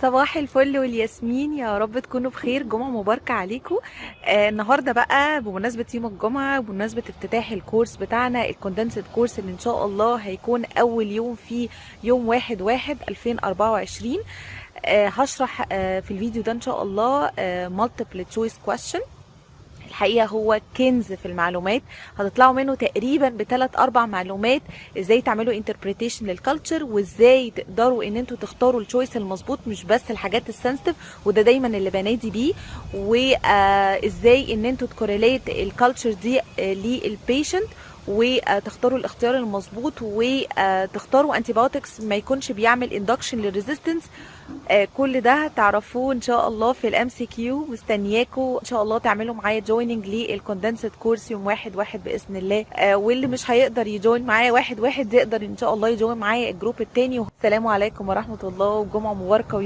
صباح الفل والياسمين، يا رب تكونوا بخير. جمعة مباركة عليكم. النهاردة بقى بمناسبة يوم الجمعة، بمناسبة افتتاح الكورس بتاعنا الكوندنسد كورس اللي ان شاء الله هيكون اول يوم فيه يوم 1/1/2024. هشرح في الفيديو ده ان شاء الله multiple choice question. الحقيقة هو كنز في المعلومات، هتطلعوا منه تقريبا ب3-4 معلومات. ازاي تعملوا انتربريتيشن للكالتشر، وازاي تقدروا ان انتوا تختاروا التشويس المظبوط، مش بس الحاجات السنسيتيف، وده دايما اللي بنادي بيه. وازاي ان انتوا تكوريليت الكالتشر دي للبيشنت، وتختاروا الاختيار المظبوط، وتختاروا انتيبيوتكس ما يكونش بيعمل اندكشن للريزيستنس. كل ده هتعرفوه ان شاء الله في الام سي كيو. مستنياكم ان شاء الله تعملوا معايا جويننج للكوندنسد كورس يوم 1/1 باذن الله. واللي مش هيقدر يجوين معايا 1/1 يقدر ان شاء الله يجوين معايا الجروب التاني. والسلام عليكم ورحمه الله، وجمعه مباركه ويوم